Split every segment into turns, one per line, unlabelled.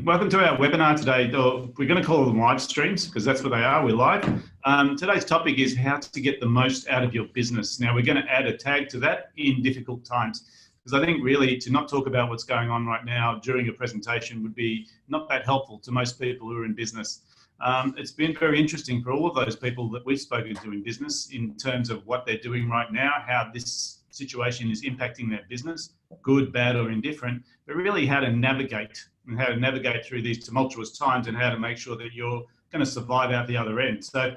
Welcome to our webinar today. We're going to call them live streams because that's what they are. We're live. Today's topic is how to get the most out of your business. Now, we're going to add a tag to that: in difficult times, because I think really to not talk about what's going on right now during a presentation would be not that helpful to most people who are in business. It's been very interesting for all of those people that we've spoken to in business in terms of what they're doing right now, how this situation is impacting their business, good, bad, or indifferent, but really how to navigate through these tumultuous times and how to make sure that you're going to survive out the other end. So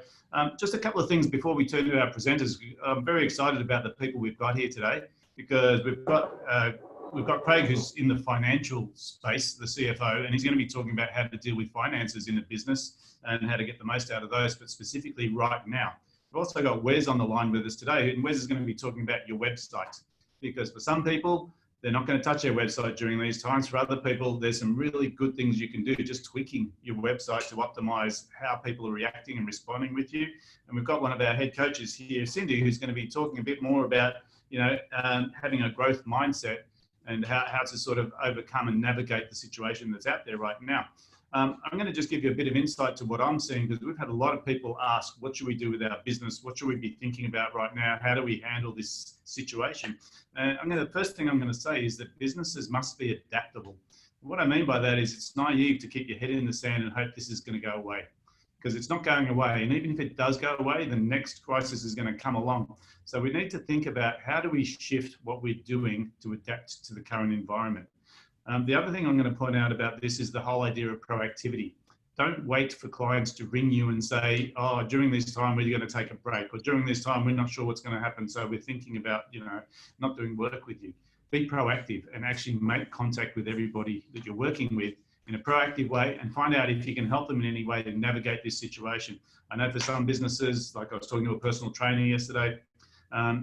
just a couple of things before we turn to our presenters. I'm very excited about the people we've got here today, because we've got Craig, who's in the financial space, the CFO, and he's going to be talking about how to deal with finances in a business and how to get the most out of those, but specifically right now. We've also got Wes on the line with us today, and Wes is going to be talking about your website, because for some people, they're not going to touch their website during these times. For other people, there's some really good things you can do, just tweaking your website to optimize how people are reacting and responding with you. And we've got one of our head coaches here, Cindy, who's going to be talking a bit more about, having a growth mindset and how to sort of overcome and navigate the situation that's out there right now. I'm going to just give you a bit of insight to what I'm seeing, because we've had a lot of people ask, what should we do with our business? What should we be thinking about right now? How do we handle this situation? And the first thing I'm going to say is that businesses must be adaptable. What I mean by that is it's naive to keep your head in the sand and hope this is going to go away, because it's not going away. And even if it does go away, the next crisis is going to come along. So we need to think about how do we shift what we're doing to adapt to the current environment. The other thing I'm going to point out about this is the whole idea of proactivity. Don't wait for clients to ring you and say, oh, during this time, we're going to take a break, or during this time, we're not sure what's going to happen, so we're thinking about, not doing work with you. Be proactive and actually make contact with everybody that you're working with in a proactive way, and find out if you can help them in any way to navigate this situation. I know for some businesses, like I was talking to a personal trainer yesterday,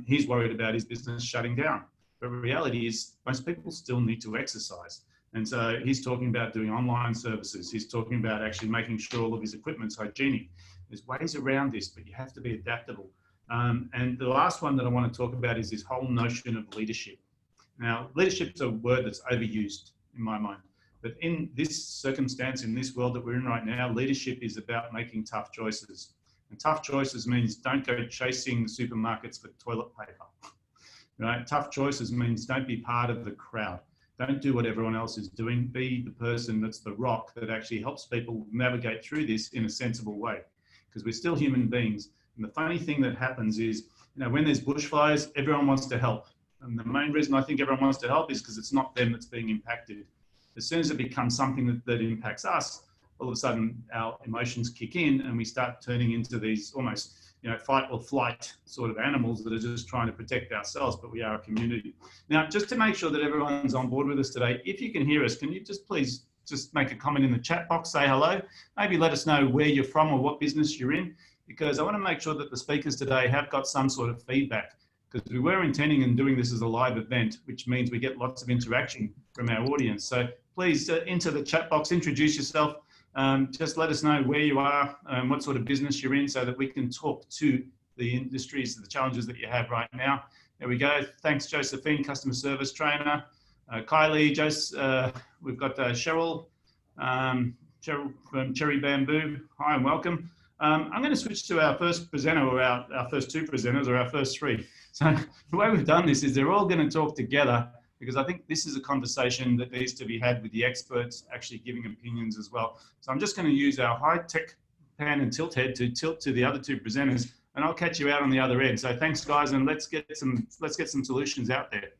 he's worried about his business shutting down. But the reality is most people still need to exercise. And so he's talking about doing online services. He's talking about actually making sure all of his equipment's hygienic. There's ways around this, but you have to be adaptable. And the last one that I want to talk about is this whole notion of leadership. Now, leadership's a word that's overused in my mind. But in this circumstance, in this world that we're in right now, leadership is about making tough choices. And tough choices means don't go chasing supermarkets for toilet paper. Right? Tough choices means don't be part of the crowd. Don't do what everyone else is doing. Be the person that's the rock that actually helps people navigate through this in a sensible way, because we're still human beings. And the funny thing that happens is, when there's bushfires, everyone wants to help. And the main reason I think everyone wants to help is because it's not them that's being impacted. As soon as it becomes something that impacts us, all of a sudden our emotions kick in and we start turning into these almost fight or flight sort of animals that are just trying to protect ourselves, but we are a community. Now, just to make sure that everyone's on board with us today, if you can hear us, can you just please just make a comment in the chat box, say hello, maybe let us know where you're from or what business you're in, because I want to make sure that the speakers today have got some sort of feedback, because we were intending and doing this as a live event, which means we get lots of interaction from our audience. So please enter the chat box, introduce yourself. Just let us know where you are, what sort of business you're in, so that we can talk to the industries, the challenges that you have right now. There we go. Thanks, Josephine, customer service trainer. Kylie, we've got Cheryl from Cherry Bamboo. Hi and welcome. I'm going to switch to our first presenter, or our first two presenters, or our first three. So the way we've done this is they're all going to talk together, because I think this is a conversation that needs to be had with the experts actually giving opinions as well. So I'm just going to use our high-tech pan and tilt head to tilt to the other two presenters, and I'll catch you out on the other end. So thanks, guys, and let's get some solutions out there.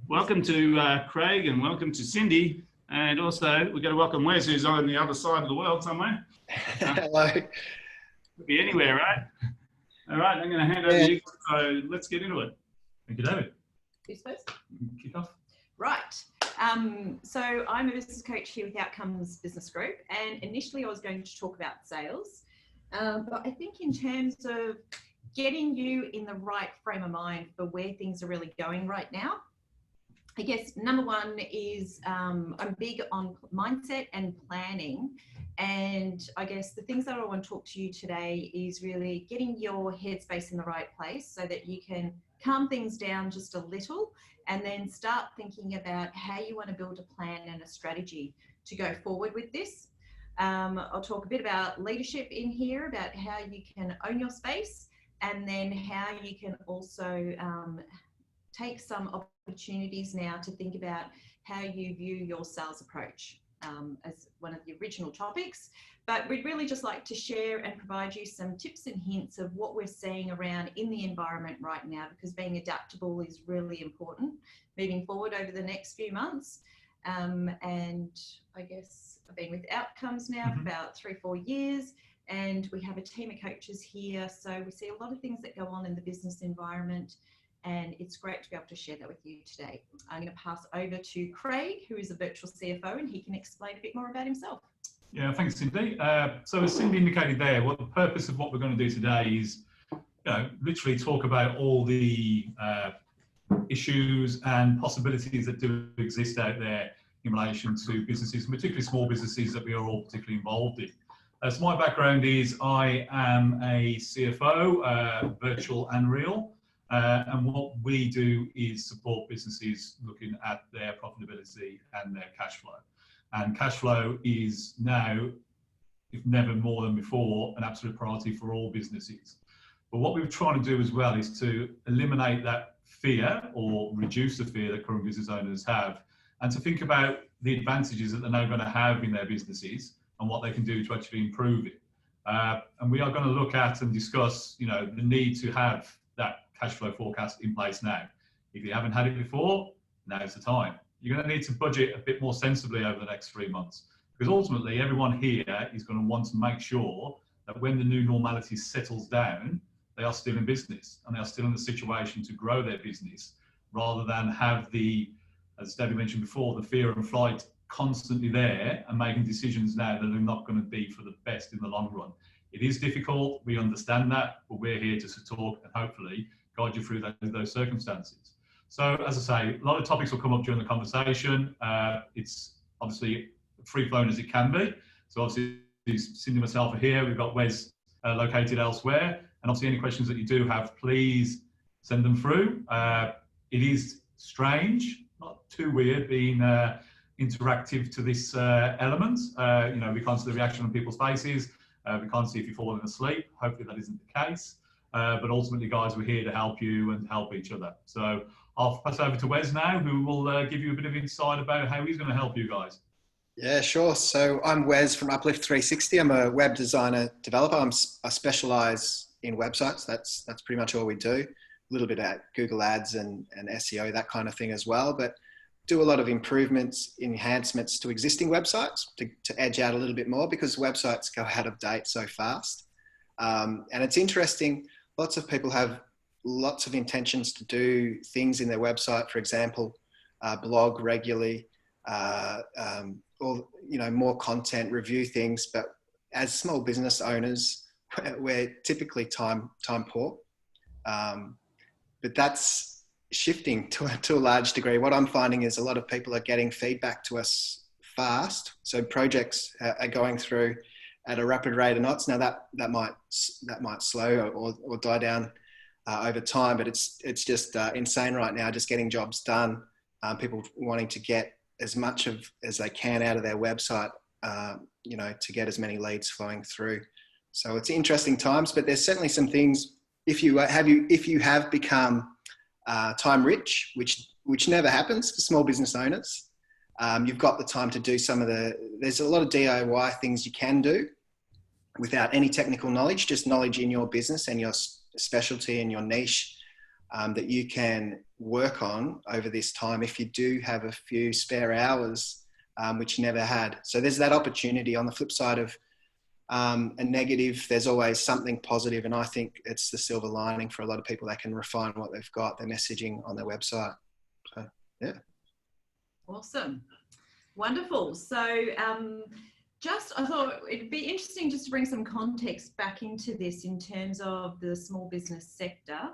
Welcome to Craig, and welcome to Cindy, and also we're going to welcome Wes, who's on the other side of the world somewhere.
Hello.
Could be anywhere, right? All right, I'm going to hand over to you. So let's get into it. Thank you, David.
Who's first?
Kick off.
Right. So I'm a business coach here with Outcomes Business Group, and initially I was going to talk about sales, but I think in terms of getting you in the right frame of mind for where things are really going right now, I guess number one is I'm big on mindset and planning, And I guess the things that I want to talk to you today is really getting your headspace in the right place so that you can calm things down just a little and then start thinking about how you want to build a plan and a strategy to go forward with this. I'll talk a bit about leadership in here, about how you can own your space, and then how you can also take some opportunities now to think about how you view your sales approach as one of the original topics. But we'd really just like to share and provide you some tips and hints of what we're seeing around in the environment right now, because being adaptable is really important moving forward over the next few months. And I guess I've been with Outcomes now for about 3-4 years, and we have a team of coaches here. So we see a lot of things that go on in the business environment, and it's great to be able to share that with you today. I'm going to pass over to Craig, who is a virtual CFO, and he can explain a bit more about himself.
Yeah, thanks, Cindy. So as Cindy indicated there, what the purpose of what we're going to do today is, literally talk about all the issues and possibilities that do exist out there in relation to businesses, particularly small businesses that we are all particularly involved in. So my background is I am a CFO, virtual and real, and what we do is support businesses looking at their profitability and their cash flow. And cash flow is now, if never more than before, an absolute priority for all businesses. But what we're trying to do as well is to eliminate that fear or reduce the fear that current business owners have, and to think about the advantages that they're now going to have in their businesses and what they can do to actually improve it. And we are going to look at and discuss, the need to have that cash flow forecast in place now. If you haven't had it before, now's the time. You're going to need to budget a bit more sensibly over the next 3 months, because ultimately everyone here is going to want to make sure that when the new normality settles down, they are still in business and they are still in the situation to grow their business, rather than have the, as Debbie mentioned before, the fear and flight constantly there and making decisions now that are not going to be for the best in the long run. It is difficult, we understand that, but we're here to talk and hopefully guide you through those circumstances. So as I say, a lot of topics will come up during the conversation. It's obviously free-flowing as it can be. So obviously Cindy and myself are here. We've got Wes located elsewhere. And obviously any questions that you do have, please send them through. It is strange, not too weird, being interactive to this element. We can't see the reaction on people's faces. We can't see if you're falling asleep. Hopefully that isn't the case. But ultimately, guys, we're here to help you and help each other. So I'll pass over to Wes now, who will give you a bit of insight about how he's going to help you guys.
Yeah, sure. So I'm Wes from Uplift 360. I'm a web designer developer. I specialize in websites. That's pretty much all we do. A little bit at Google Ads and SEO, that kind of thing as well. But do a lot of improvements, enhancements to existing websites to edge out a little bit more, because websites go out of date so fast. And it's interesting. Lots of people have lots of intentions to do things in their website, for example, blog regularly, or more content, review things. But as small business owners, we're typically time poor. But that's shifting to a large degree. What I'm finding is a lot of people are getting feedback to us fast. So projects are going through at a rapid rate of knots. Now that might slow or die down over time, but it's just insane right now, just getting jobs done. People wanting to get as much as they can out of their website, to get as many leads flowing through. So it's interesting times, but there's certainly some things. If you have become time rich, which never happens for small business owners, you've got the time to do there's a lot of DIY things you can do without any technical knowledge, just knowledge in your business and your specialty and your niche, that you can work on over this time if you do have a few spare hours, which you never had. So there's that opportunity. On the flip side of a negative, there's always something positive, and I think it's the silver lining for a lot of people. They can refine what they've got, their messaging on their website. So, yeah.
Awesome. Wonderful. So I thought it'd be interesting just to bring some context back into this in terms of the small business sector,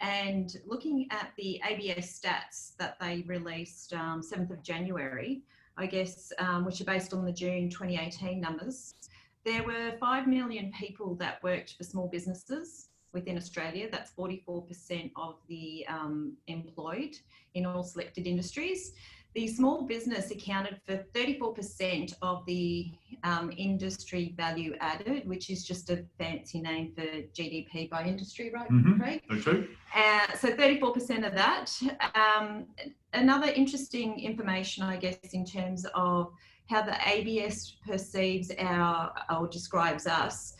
and looking at the ABS stats that they released 7th of January. I guess, which are based on the June 2018 numbers, there were 5 million people that worked for small businesses within Australia. That's 44% of the employed in all selected industries. The small business accounted for 34% of the industry value added, which is just a fancy name for GDP by industry, right, Craig?
Very true.
So 34% of that. Another interesting information, I guess, in terms of how the ABS perceives or describes us.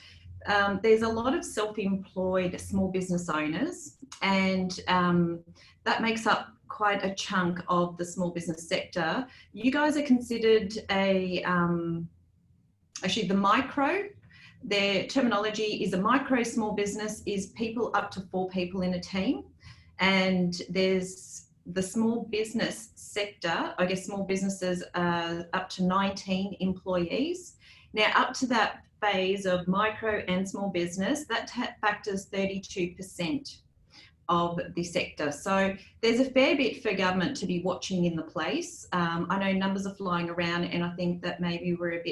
There's a lot of self-employed small business owners, and that makes up quite a chunk of the small business sector. You guys are considered actually the micro. Their terminology is a micro small business is people up to 4 people in a team, and there's the small business sector, I guess small businesses up to 19 employees. Now, up to that phase of micro and small business, that factors 32% of the sector. So there's a fair bit for government to be watching in the place. I know numbers are flying around, and I think that maybe we're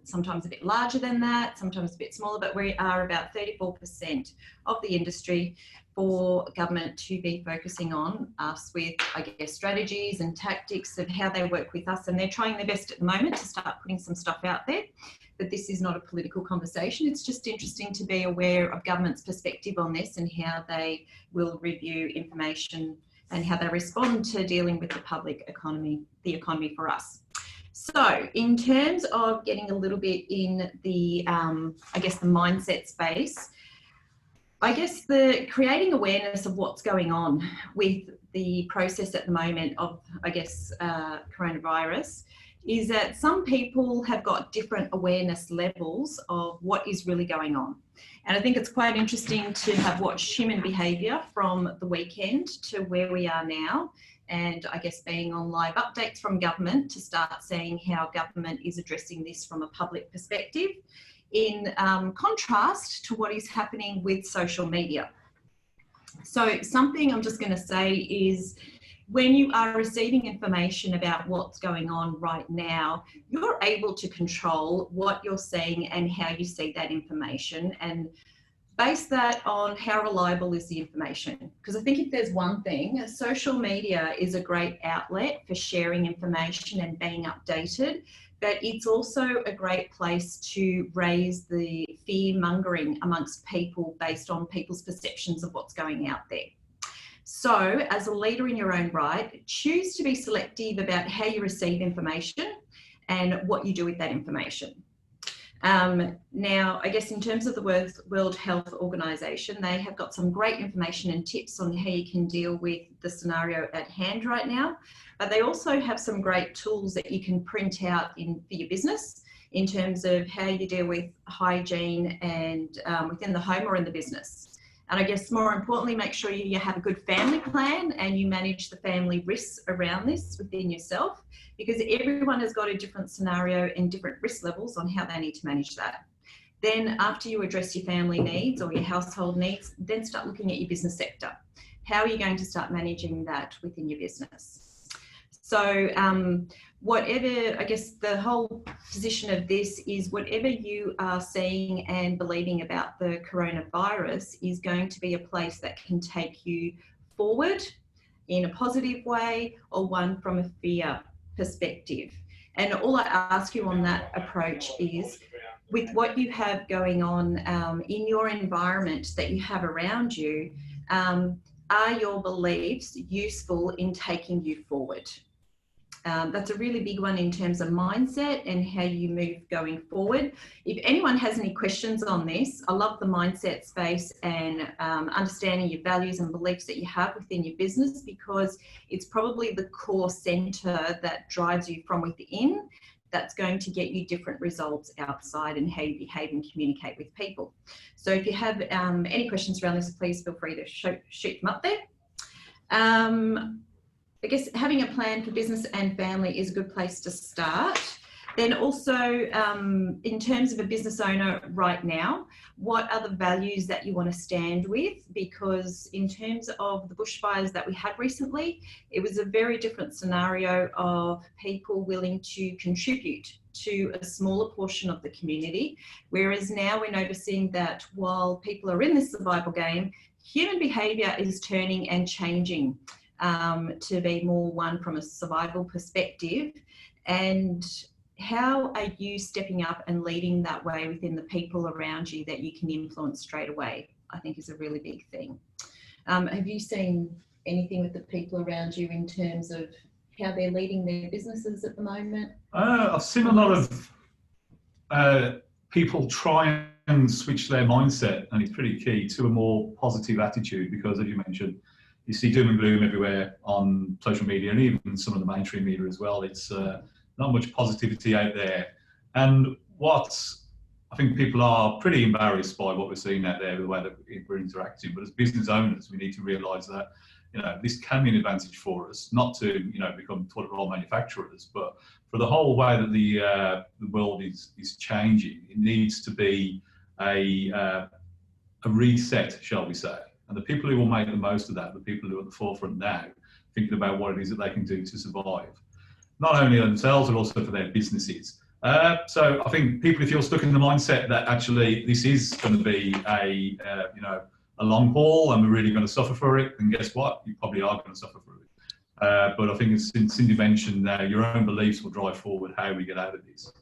sometimes a bit larger than that, sometimes a bit smaller, but we are about 34% of the industry for government to be focusing on us with, I guess, strategies and tactics of how they work with us. And they're trying their best at the moment to start putting some stuff out there. But this is not a political conversation. It's just interesting to be aware of government's perspective on this and how they will review information and how they respond to dealing with the public economy, the economy for us. So in terms of getting a little bit in the, I guess, the mindset space, I guess the creating awareness of what's going on with the process at the moment of, I guess, coronavirus is that some people have got different awareness levels of what is really going on. And I think it's quite interesting to have watched human behaviour from the weekend to where we are now, and I guess being on live updates from government to start seeing how government is addressing this from a public perspective, in contrast to what is happening with social media. So something I'm just going to say is, when you are receiving information about what's going on right now, you're able to control what you're seeing and how you see that information, and base that on how reliable is the information. Because I think if there's one thing, social media is a great outlet for sharing information and being updated, but it's also a great place to raise the fear mongering amongst people based on people's perceptions of what's going out there. So as a leader in your own right, choose to be selective about how you receive information and what you do with that information. Now, I guess in terms of the World Health Organization, they have got some great information and tips on how you can deal with the scenario at hand right now. But they also have some great tools that you can print out for your business in terms of how you deal with hygiene and within the home or in the business. And I guess more importantly, make sure you have a good family plan and you manage the family risks around this within yourself, because everyone has got a different scenario and different risk levels on how they need to manage that. Then after you address your family needs or your household needs, then start looking at your business sector. How are you going to start managing that within your business? So whatever, I guess the whole position of this is whatever you are seeing and believing about the coronavirus is going to be a place that can take you forward in a positive way or one from a fear perspective. And all I ask you on that approach is, with what you have going on in your environment that you have around you, are your beliefs useful in taking you forward? That's a really big one in terms of mindset and how you move going forward. If anyone has any questions on this, I love the mindset space and understanding your values and beliefs that you have within your business, because it's probably the core center that drives you from within that's going to get you different results outside and how you behave and communicate with people. So if you have any questions around this, please feel free to shoot them up there. I guess having a plan for business and family is a good place to start. Then also, in terms of a business owner right now, what are the values that you want to stand with? Because in terms of the bushfires that we had recently, it was a very different scenario of people willing to contribute to a smaller portion of the community. Whereas now we're noticing that while people are in this survival game, human behaviour is turning and changing to be more one from a survival perspective. And how are you stepping up and leading that way within the people around you that you can influence straight away, I think is a really big thing. Have you seen anything with the people around you in terms of how they're leading their businesses at the moment?
I've seen a lot of people try and switch their mindset, and it's pretty key, to a more positive attitude, because as you mentioned, you see doom and gloom everywhere on social media and even some of the mainstream media as well. It's not much positivity out there. And what I think people are pretty embarrassed by what we're seeing out there, the way that we're interacting. But as business owners, we need to realise that, you know, this can be an advantage for us, not to, you know, become toilet roll manufacturers, but for the whole way that the world is changing. It needs to be a reset, shall we say. And the people who will make the most of that, the people who are at the forefront now, thinking about what it is that they can do to survive, not only themselves, but also for their businesses. So I think people, if you're stuck in the mindset that actually this is going to be a long haul and we're really going to suffer for it, then guess what? You probably are going to suffer for it. But I think, as Cindy mentioned, your own beliefs will drive forward how we get out of this.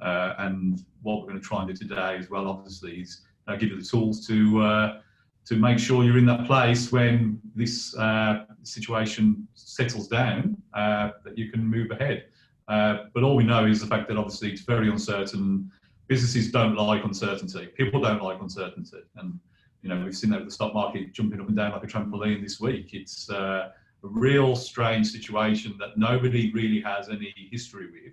And what we're going to try and do today as well, obviously, is give you the tools to make sure you're in that place when this situation settles down, that you can move ahead. But all we know is the fact that obviously it's very uncertain. Businesses don't like uncertainty. People don't like uncertainty. And, you know, we've seen that with the stock market jumping up and down like a trampoline this week. It's a real strange situation that nobody really has any history with.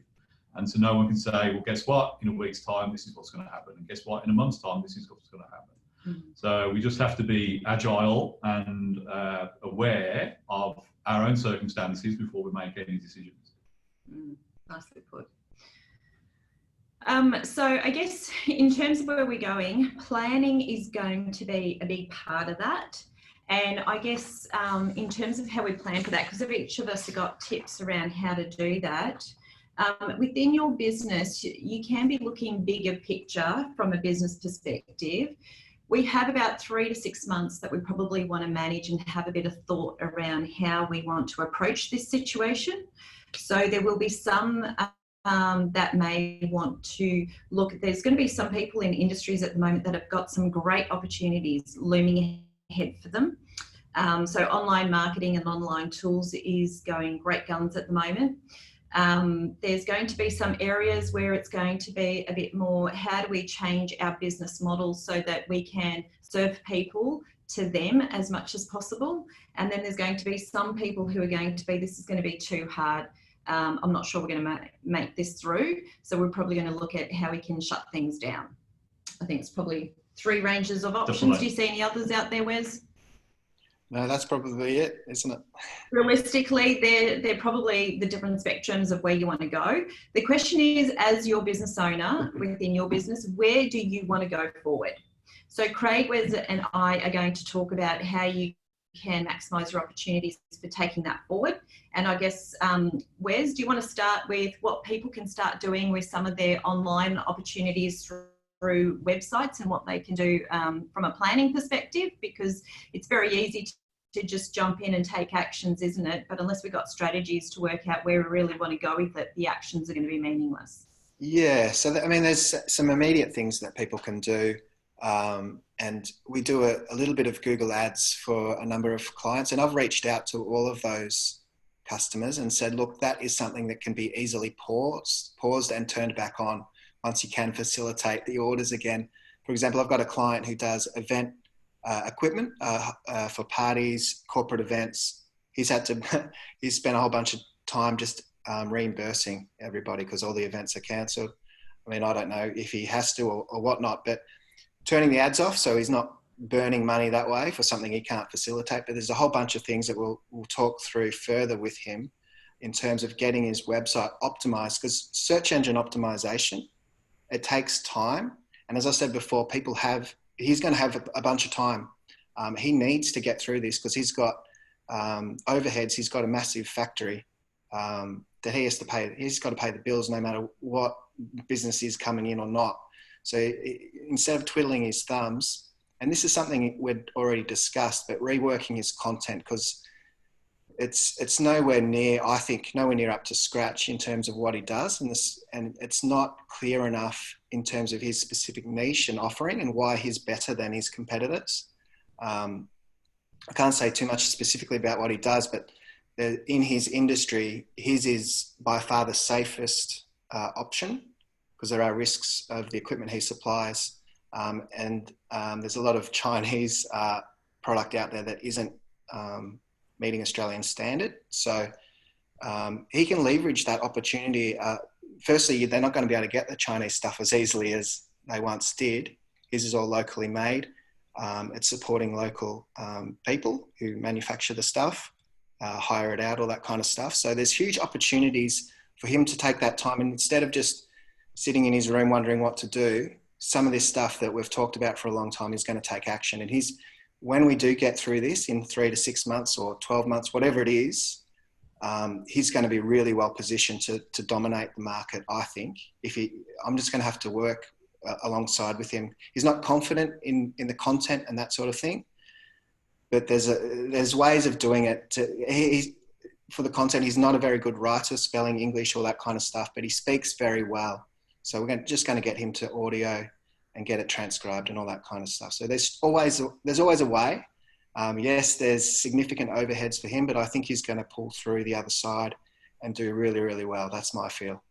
And so no one can say, well, guess what? In a week's time, this is what's going to happen. And guess what? In a month's time, this is what's going to happen. So we just have to be agile and aware of our own circumstances before we make any decisions.
Nicely put. So I guess in terms of where we're going, planning is going to be a big part of that. And I guess in terms of how we plan for that, because each of us have got tips around how to do that. Within your business, you can be looking bigger picture from a business perspective. We have about 3 to 6 months that we probably want to manage and have a bit of thought around how we want to approach this situation. So there will be some that may want to look. There's going to be some people in industries at the moment that have got some great opportunities looming ahead for them. So online marketing and online tools is going great guns at the moment. There's going to be some areas where it's going to be a bit more, how do we change our business model so that we can serve people to them as much as possible? And then there's going to be some people who are going to be, this is going to be too hard. I'm not sure we're going to make this through. So we're probably going to look at how we can shut things down. I think it's probably 3 ranges of options. Definitely. Do you see any others out there, Wes?
No, that's probably it, isn't it?
Realistically, they're probably the different spectrums of where you want to go. The question is, as your business owner within your business, where do you want to go forward? So Craig, Wes and I are going to talk about how you can maximise your opportunities for taking that forward. And I guess, Wes, do you want to start with what people can start doing with some of their online opportunities through websites and what they can do from a planning perspective? Because it's very easy to just jump in and take actions, isn't it? But unless we've got strategies to work out where we really want to go with it, the actions are going to be meaningless.
Yeah, so I mean, there's some immediate things that people can do. And we do a little bit of Google Ads for a number of clients. And I've reached out to all of those customers and said, look, that is something that can be easily paused and turned back on once you can facilitate the orders again. For example, I've got a client who does event equipment for parties, corporate events. He's spent a whole bunch of time just reimbursing everybody because all the events are cancelled. I mean, I don't know if he has to or whatnot, but turning the ads off so he's not burning money that way for something he can't facilitate. But there's a whole bunch of things that we'll talk through further with him in terms of getting his website optimized, because search engine optimization, it takes time. And as I said before, he's going to have a bunch of time. He needs to get through this because he's got overheads. He's got a massive factory that he has to pay. He's got to pay the bills no matter what business is coming in or not. So instead of twiddling his thumbs, and this is something we'd already discussed, but reworking his content, because it's nowhere near, I think, nowhere near up to scratch in terms of what he does. And it's not clear enough in terms of his specific niche and offering and why he's better than his competitors. I can't say too much specifically about what he does, but in his industry, his is by far the safest option, because there are risks of the equipment he supplies. And there's a lot of Chinese product out there that isn't meeting Australian standard. So he can leverage that opportunity. Firstly, they're not going to be able to get the Chinese stuff as easily as they once did. His is all locally made. It's supporting local people who manufacture the stuff, hire it out, all that kind of stuff. So there's huge opportunities for him to take that time, and instead of just sitting in his room wondering what to do, some of this stuff that we've talked about for a long time is going to take action. And when we do get through this in 3 to 6 months or 12 months, whatever it is, he's going to be really well positioned to dominate the market, I think. I'm just going to have to work alongside with him. He's not confident in the content and that sort of thing, but there's ways of doing it. For the content, he's not a very good writer, spelling English, all that kind of stuff, but he speaks very well. So we're just going to get him to audio and get it transcribed and all that kind of stuff. So there's always a way. Yes, there's significant overheads for him, but I think he's going to pull through the other side and do really, really well. That's my feel.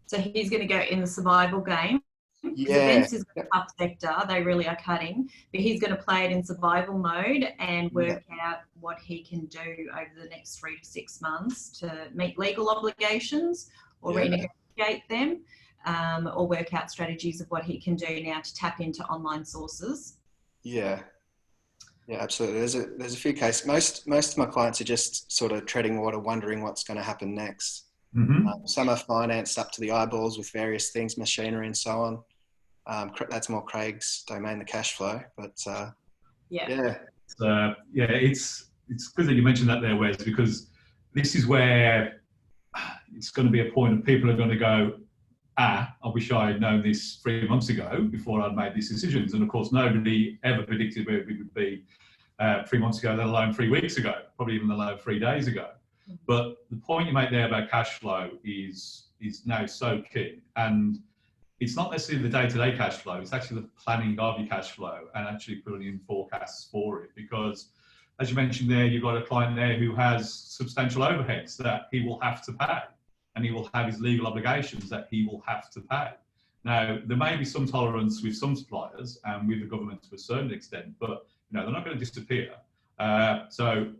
So he's going to go in the survival game.
Yeah.
Events is a tough sector. They really are cutting, but he's going to play it in survival mode and work out what he can do over the next 3 to 6 months to meet legal obligations or renegotiate them, or work out strategies of what he can do now to tap into online sources. Yeah, absolutely. There's a few cases. Most of my clients are just sort of treading water, wondering what's going to happen next. Mm-hmm. Some are financed up to the eyeballs with various things, machinery and so on. That's more Craig's domain, the cash flow. But it's good that you mentioned that there, Wes, because this is where it's going to be a point of people are going to go, I wish I had known this 3 months ago before I'd made these decisions. And of course, nobody ever predicted where we would be 3 months ago, let alone 3 weeks ago, probably even let alone 3 days ago. But the point you make there about cash flow is now so key. And it's not necessarily the day-to-day cash flow, it's actually the planning of your cash flow and actually putting in forecasts for it. Because as you mentioned there, you've got a client there who has substantial overheads that he will have to pay, and he will have his legal obligations that he will have to pay. Now, there may be some tolerance with some suppliers and with the government to a certain extent, but they're not going to disappear. So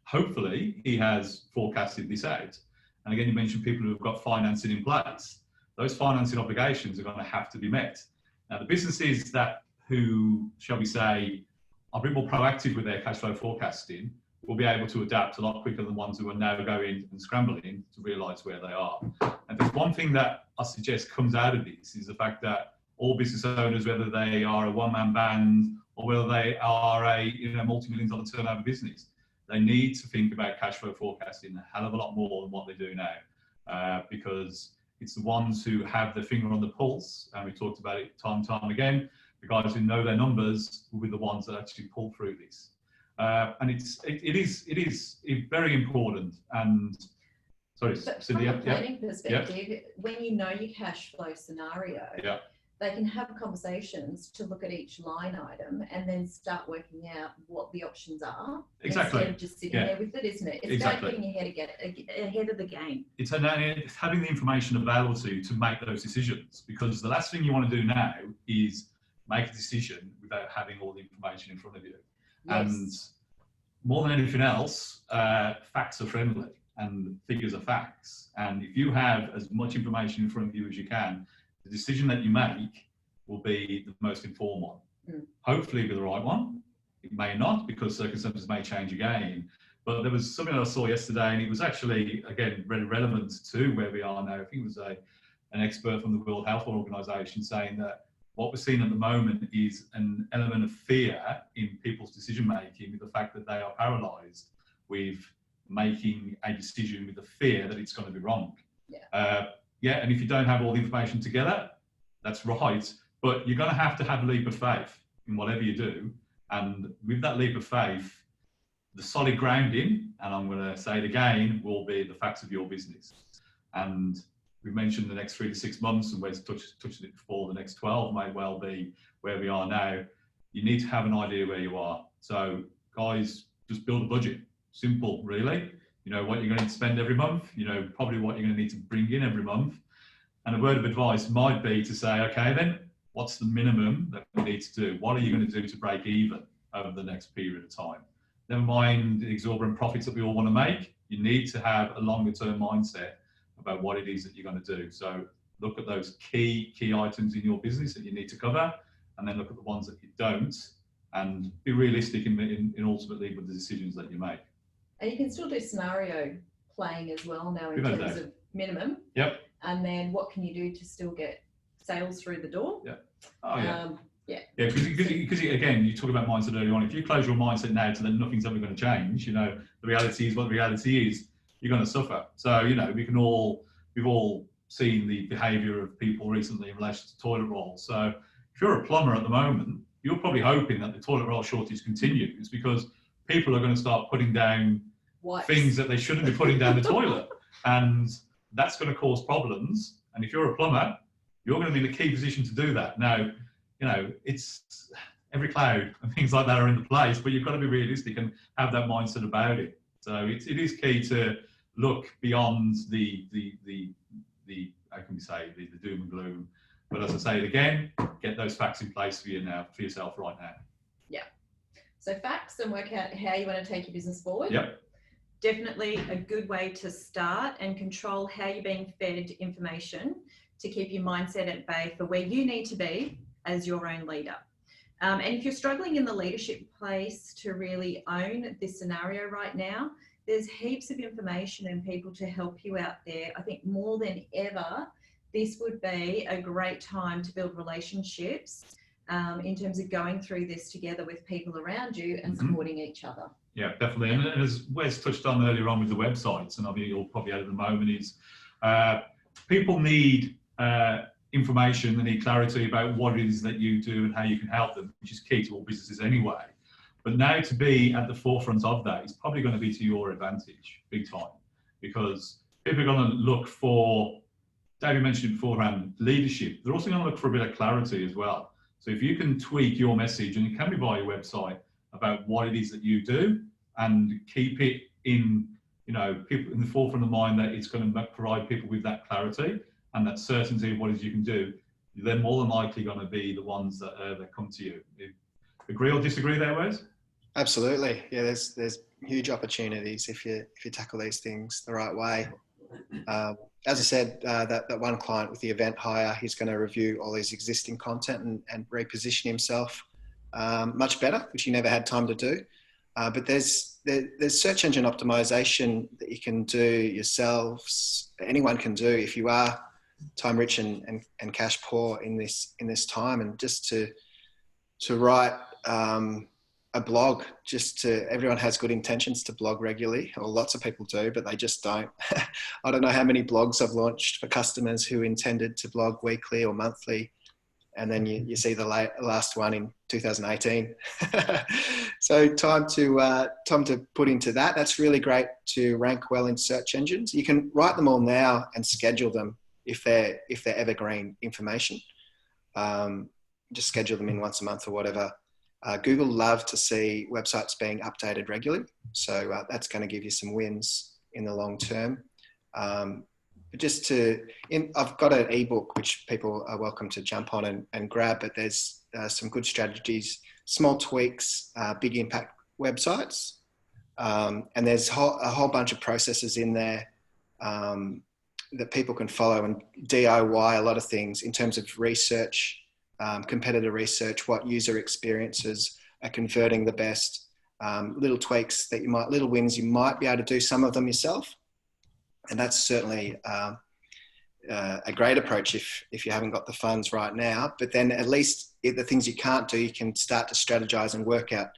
hopefully he has forecasted this out. And again, you mentioned people who have got financing in place. Those financing obligations are going to have to be met. Now, the businesses who, shall we say, are a bit more proactive with their cash flow forecasting will be able to adapt a lot quicker than ones who are now going and scrambling to realise where they are. And there's one thing that I suggest comes out of this is the fact that all business owners, whether they are a one-man band or whether they are a multi-million-dollar turnover business, they need to think about cash flow forecasting a hell of a lot more than what they do now, because it's the ones who have their finger on the pulse, and we talked about it time and time again. The guys who know their numbers will be the ones that actually pull through this. And it is very important. And sorry, Cindy, from a planning perspective, when you know your cash flow scenario, they can have conversations to look at each line item and then start working out what the options are.
Exactly.
Instead of just sitting there with it, isn't it? It's about getting ahead of the game.
It's having the information available to you to make those decisions, because the last thing you want to do now is make a decision without having all the information in front of you. Yes. And more than anything else, facts are friendly and figures are facts. And if you have as much information in front of you as you can, the decision that you make will be the most informed one. Hopefully be the right one. It may not, because circumstances may change again. But there was something I saw yesterday, and it was actually, again, really relevant to where we are now. I think it was an expert from the World Health Organization saying that what we're seeing at the moment is an element of fear in people's decision making, with the fact that they are paralyzed with making a decision with the fear that it's going to be wrong. Yeah, and if you don't have all the information together, that's right, but you're going to have a leap of faith in whatever you do. And with that leap of faith, the solid grounding, and I'm going to say it again, will be the facts of your business. And we mentioned the next 3 to 6 months, and Wes touched it before, the next 12 may well be where we are now. You need to have an idea where you are. So guys, just build a budget. Simple, really. You know what you're going to need to spend every month, you know probably what you're going to need to bring in every month. And a word of advice might be to say, okay then, what's the minimum that we need to do? What are you going to do to break even over the next period of time? Never mind the exorbitant profits that we all want to make. You need to have a longer term mindset about what it is that you're going to do. So look at those key items in your business that you need to cover, and then look at the ones that you don't, and be realistic in ultimately with the decisions that you make.
And you can still do scenario playing as well now in terms of minimum.
Yep.
And then what can you do to still get sales through the door?
Yep. Oh yeah.
Yeah,
because again, you talk about mindset earlier on. If you close your mindset now to that nothing's ever going to change, you know, the reality is what the reality is. You're going to suffer. So, you know, we've all seen the behaviour of people recently in relation to toilet rolls. So, if you're a plumber at the moment, you're probably hoping that the toilet roll shortage continues, because people are going to start putting down things that they shouldn't be putting down the toilet, and that's going to cause problems. And if you're a plumber, you're going to be in a key position to do that. Now, you know, it's every cloud and things like that are in the place, but you've got to be realistic and have that mindset about it. So it is key to look beyond the how can we say, the doom and gloom. But as I say it again, get those facts in place for yourself right now.
Yeah. So facts, and work out how you want to take your business forward.
Yep.
Definitely a good way to start, and control how you're being fed information to keep your mindset at bay for where you need to be as your own leader. And if you're struggling in the leadership place to really own this scenario right now, there's heaps of information and people to help you out there. I think more than ever, this would be a great time to build relationships in terms of going through this together with people around you and supporting each other.
Yeah, definitely. And as Wes touched on earlier on with the websites, and you'll probably add at the moment, is people need information, they need clarity about what it is that you do and how you can help them, which is key to all businesses anyway. But now to be at the forefront of that is probably going to be to your advantage, big time, because people are going to look for, David mentioned beforehand, leadership. They're also going to look for a bit of clarity as well. So if you can tweak your message, and it can be via your website, about what it is that you do, and keep it in, you know, people in the forefront of mind, that it's going to provide people with that clarity and that certainty of what it is you can do, they're more than likely going to be the ones that come to you. Agree or disagree there, Wes?
Absolutely. Yeah, there's huge opportunities if you tackle these things the right way. As I said, that one client with the event hire, he's going to review all his existing content and reposition himself much better, which he never had time to do. But there's search engine optimization that you can do yourselves. Anyone can do if you are time rich and cash poor in this time, and just to write a blog. Everyone has good intentions to blog regularly, or lots of people do, but they just don't. I don't know how many blogs I've launched for customers who intended to blog weekly or monthly, and then you see the last one in 2018. So time to put into that. That's really great to rank well in search engines. You can write them all now and schedule them if they're evergreen information. Just schedule them in once a month or whatever. Google love to see websites being updated regularly. So that's going to give you some wins in the long term. I've got an ebook which people are welcome to jump on and grab, but there's some good strategies, small tweaks, big impact websites. And there's a whole bunch of processes in there that people can follow and DIY a lot of things in terms of research, competitor research, what user experiences are converting the best, little tweaks that little wins you might be able to do some of them yourself. And that's certainly a great approach if you haven't got the funds right now. But then at least the things you can't do, you can start to strategize and work out,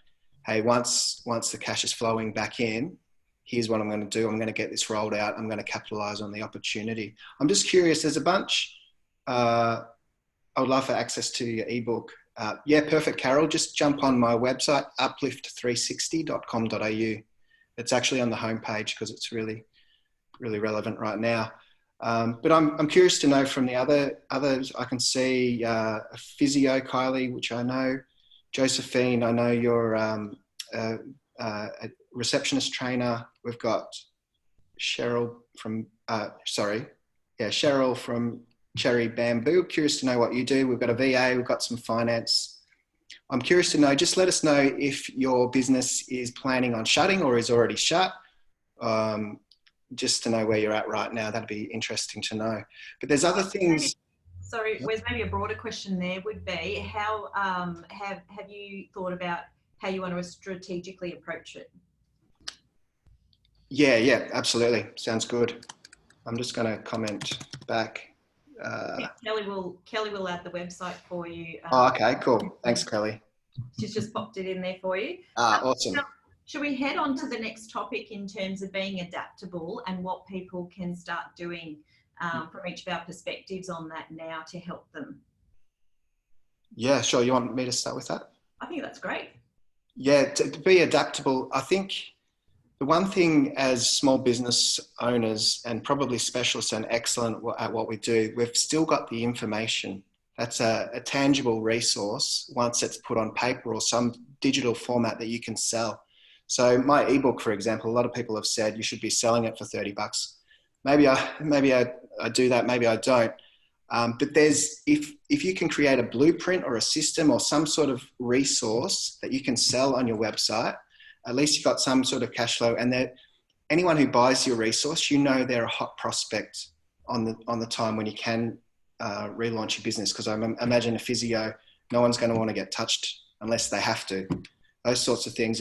hey, once the cash is flowing back in, here's what I'm going to do. I'm going to get this rolled out. I'm going to capitalize on the opportunity. I'm just curious, there's a bunch. I would love for access to your ebook. Yeah, perfect, Carol. Just jump on my website, uplift360.com.au. It's actually on the homepage because it's really, really relevant right now. But I'm curious to know from the others. I can see a physio, Kylie, which I know. Josephine, I know you're a receptionist trainer. We've got Cheryl from Cheryl from Cherry Bamboo. Curious to know what you do. We've got a VA. We've got some finance. I'm curious to know. Just let us know if your business is planning on shutting or is already shut. Just to know where you're at right now. That'd be interesting to know. But there's other things.
Sorry, Wes, maybe a broader question there would be, how have you thought about how you want to strategically approach it?
Yeah, absolutely. Sounds good. I'm just going to comment back.
Kelly will add the website for you.
Okay, cool. Thanks, Kelly.
She's just popped it in there for you.
Awesome.
Should we head on to the next topic in terms of being adaptable and what people can start doing from each of our perspectives on that now to help them?
Yeah, sure. You want me to start with that?
I think that's great.
Yeah, to be adaptable, I think the one thing as small business owners and probably specialists and excellent at what we do, we've still got the information. That's a tangible resource once it's put on paper or some digital format that you can sell. So my ebook, for example, a lot of people have said you should be selling it for $30. Maybe I do that, maybe I don't. But if you can create a blueprint or a system or some sort of resource that you can sell on your website, at least you've got some sort of cash flow. And that anyone who buys your resource, they're a hot prospect on the time when you can relaunch your business. Because I imagine a physio, no one's going to want to get touched unless they have to. Those sorts of things.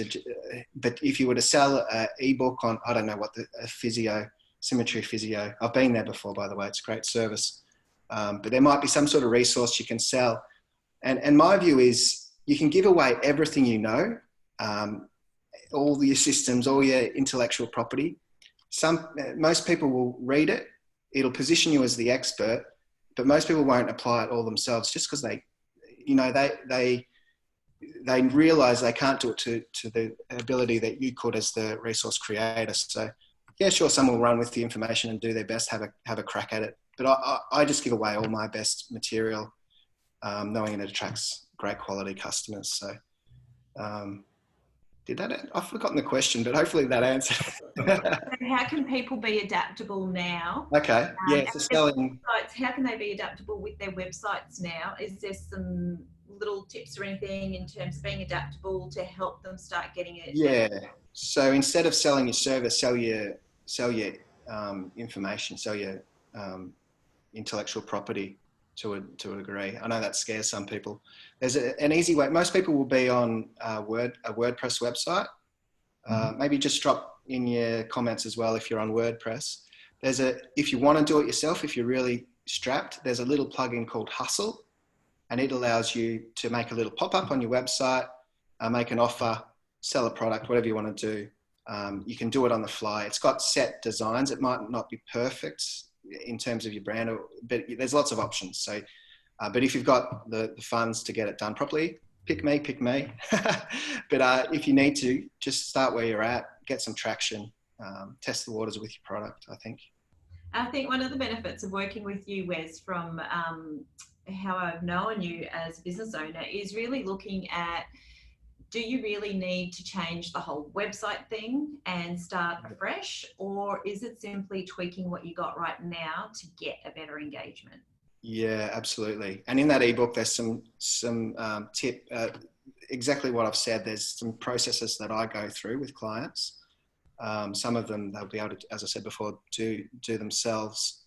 But if you were to sell an ebook on, I don't know what a physio, Symmetry Physio, I've been there before, by the way, it's a great service. But there might be some sort of resource you can sell. And my view is you can give away everything you know, all your systems, all your intellectual property. Most people will read it. It'll position you as the expert, but most people won't apply it all themselves just because they realize they can't do it to the ability that you could as the resource creator. So yeah, sure, some will run with the information and do their best, have a crack at it. But I just give away all my best material, knowing it attracts great quality customers. So I've forgotten the question, but hopefully that answered.
How can people be adaptable now?
Okay, yeah, so selling.
How can they be adaptable with their websites now? Is there some little tips or anything in terms of being adaptable to help them start getting it?
Yeah, so instead of selling your service, sell your information, sell your intellectual property to a degree. I know that scares some people. There's an easy way. Most people will be on a WordPress website. Maybe just drop in your comments as well if you're on WordPress. If you want to do it yourself, if you're really strapped, there's a little plugin called Hustle, and it allows you to make a little pop-up on your website, make an offer, sell a product, whatever you want to do. You can do it on the fly. It's got set designs. It might not be perfect in terms of your brand, but there's lots of options. So, but if you've got the funds to get it done properly, pick me. But if you need to, just start where you're at, get some traction, test the waters with your product, I think.
I think one of the benefits of working with you, Wes, from how I've known you as a business owner is really looking at, do you really need to change the whole website thing and start afresh, or is it simply tweaking what you got right now to get a better engagement? Yeah,
absolutely. And in that ebook, there's some tip, exactly what I've said. There's some processes that I go through with clients. Some of them they'll be able to, as I said before, do themselves.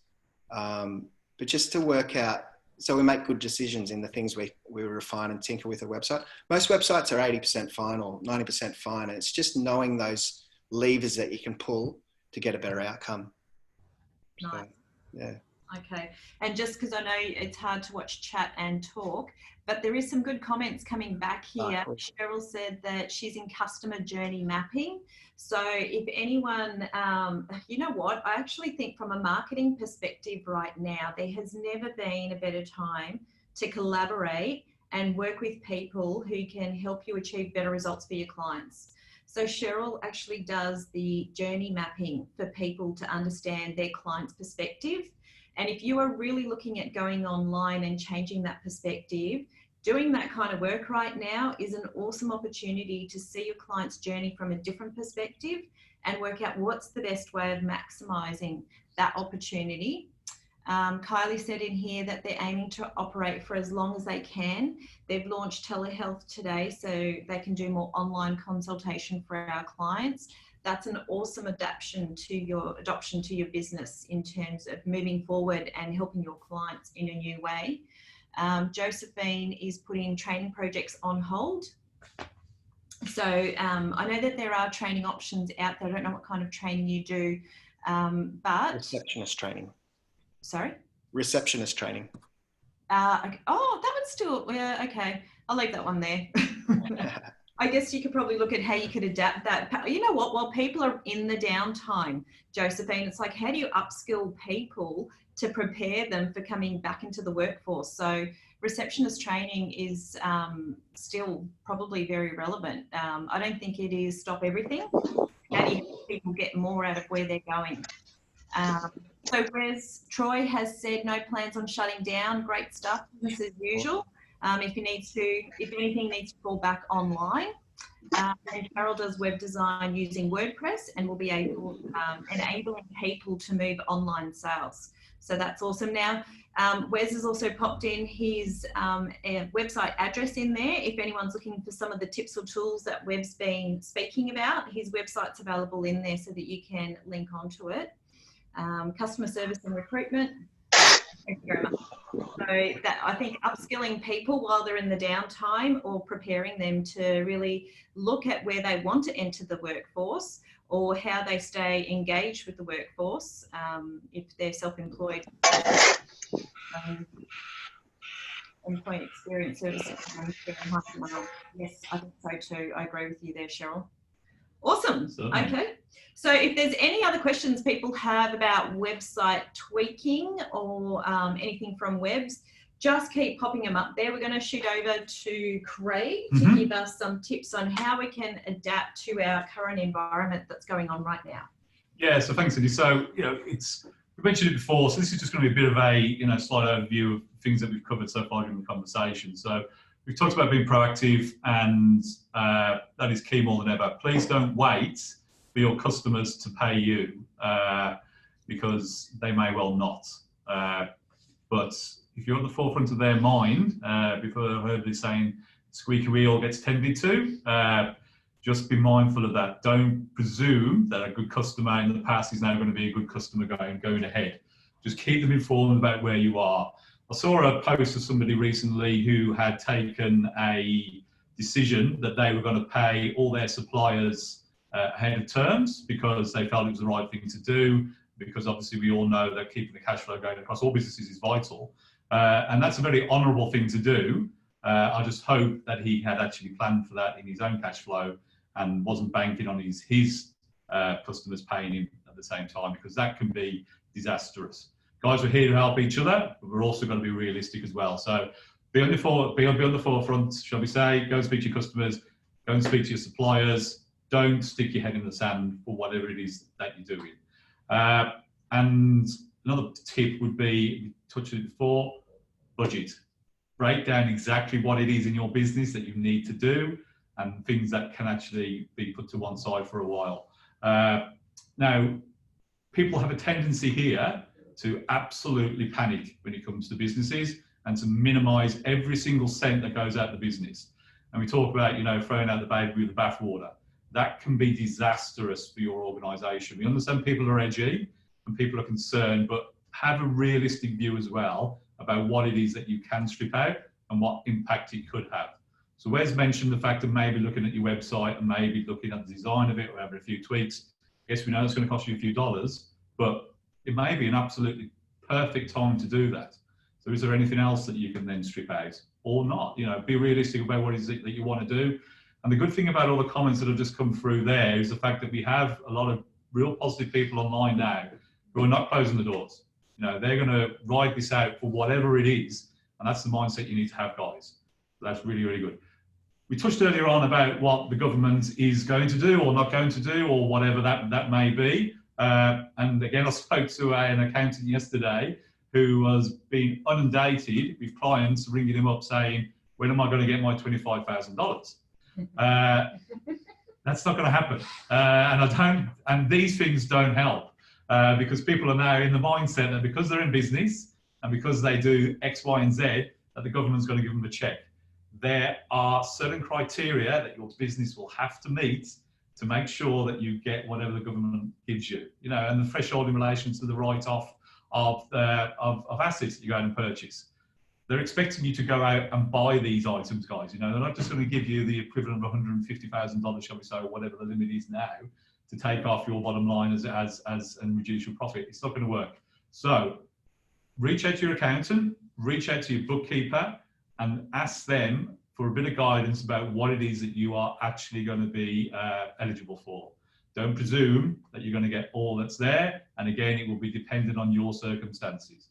But just to work out so we make good decisions in the things we refine and tinker with a website. Most websites are 80% fine or 90% fine. And it's just knowing those levers that you can pull to get a better outcome.
Nice.
So, yeah.
Okay. And just because I know it's hard to watch chat and talk, but there is some good comments coming back here.
Cool.
Cheryl said that she's in customer journey mapping. So if anyone, you know what, I actually think from a marketing perspective right now, there has never been a better time to collaborate and work with people who can help you achieve better results for your clients. So Cheryl actually does the journey mapping for people to understand their client's perspective. And if you are really looking at going online and changing that perspective, doing that kind of work right now is an awesome opportunity to see your client's journey from a different perspective and work out what's the best way of maximising that opportunity. Kylie said in here that they're aiming to operate for as long as they can. They've launched telehealth today, so they can do more online consultation for our clients. That's an awesome adoption to your business in terms of moving forward and helping your clients in a new way. Josephine is putting training projects on hold. So I know that there are training options out there. I don't know what kind of training you do, but...
Receptionist training.
Sorry?
Receptionist training.
Okay. Oh, that would still... Yeah, okay. I'll leave that one there. I guess you could probably look at how you could adapt that. You know what, while people are in the downtime, Josephine, it's like, how do you upskill people to prepare them for coming back into the workforce? So receptionist training is still probably very relevant. I don't think it is stop everything. How do you help people get more out of where they're going? So whereas Troy has said no plans on shutting down, great stuff, business as usual. If anything needs to fall back online. And Carol does web design using WordPress and will be able enabling people to move online sales. So that's awesome. Now, Wes has also popped in his website address in there. If anyone's looking for some of the tips or tools that Web's been speaking about, his website's available in there so that you can link onto it. Customer service and recruitment. Thank you very much. So that, I think upskilling people while they're in the downtime or preparing them to really look at where they want to enter the workforce or how they stay engaged with the workforce if they're self-employed. Employee experience services. Yes, I think so too. I agree with you there, Cheryl. Awesome. Okay. So if there's any other questions people have about website tweaking or anything from Webs, just keep popping them up there. We're going to shoot over to Craig to give us some tips on how we can adapt to our current environment that's going on right now.
Yeah, so thanks, Cindy. So, we mentioned it before, so this is just going to be a bit of a, slight overview of things that we've covered so far in the conversation. So we've talked about being proactive, and that is key more than ever. Please don't wait for your customers to pay you because they may well not. But if you're at the forefront of their mind, before I heard this saying, squeaky wheel gets tended to, just be mindful of that. Don't presume that a good customer in the past is now going to be a good customer going ahead. Just keep them informed about where you are. I saw a post of somebody recently who had taken a decision that they were going to pay all their suppliers ahead of terms because they felt it was the right thing to do, because obviously we all know that keeping the cash flow going across all businesses is vital. And that's a very honourable thing to do. I just hope that he had actually planned for that in his own cash flow and wasn't banking on his customers paying him at the same time, because that can be disastrous. Guys, we're here to help each other, but we're also going to be realistic as well. So be on the forefront, shall we say. Go and speak to your customers, go and speak to your suppliers. Don't stick your head in the sand for whatever it is that you're doing. And another tip would be, we touched on it before, budget. Break down exactly what it is in your business that you need to do and things that can actually be put to one side for a while. Now, people have a tendency here to absolutely panic when it comes to businesses and to minimize every single cent that goes out of the business. And we talk about, throwing out the baby with the bathwater. That can be disastrous for your organization. We understand people are edgy and people are concerned, but have a realistic view as well about what it is that you can strip out and what impact it could have. So Wes mentioned the fact of maybe looking at your website and maybe looking at the design of it or having a few tweaks. Yes, we know it's going to cost you a few dollars, but it may be an absolutely perfect time to do that. So is there anything else that you can then strip out or not? You know, be realistic about what it is that you want to do. And the good thing about all the comments that have just come through there is the fact that we have a lot of real positive people online now who are not closing the doors. You know, they're going to ride this out for whatever it is. And that's the mindset you need to have, guys. So that's really, really good. We touched earlier on about what the government is going to do or not going to do or whatever that may be. And again, I spoke to an accountant yesterday who was being inundated with clients ringing him up saying, when am I going to get my $25,000? That's not going to happen. And these things don't help because people are now in the mindset that because they're in business and because they do X, Y, and Z, that the government's going to give them a check. There are certain criteria that your business will have to meet to make sure that you get whatever the government gives you. You know, and the threshold in relation to the write-off of assets that you go out and purchase. They're expecting you to go out and buy these items, guys. You know, they're not just going to give you the equivalent of $150,000, shall we say, or whatever the limit is now, to take off your bottom line and reduce your profit. It's not going to work. So reach out to your accountant, reach out to your bookkeeper, and ask them for a bit of guidance about what it is that you are actually going to be eligible for. Don't presume that you're going to get all that's there. And again, it will be dependent on your circumstances.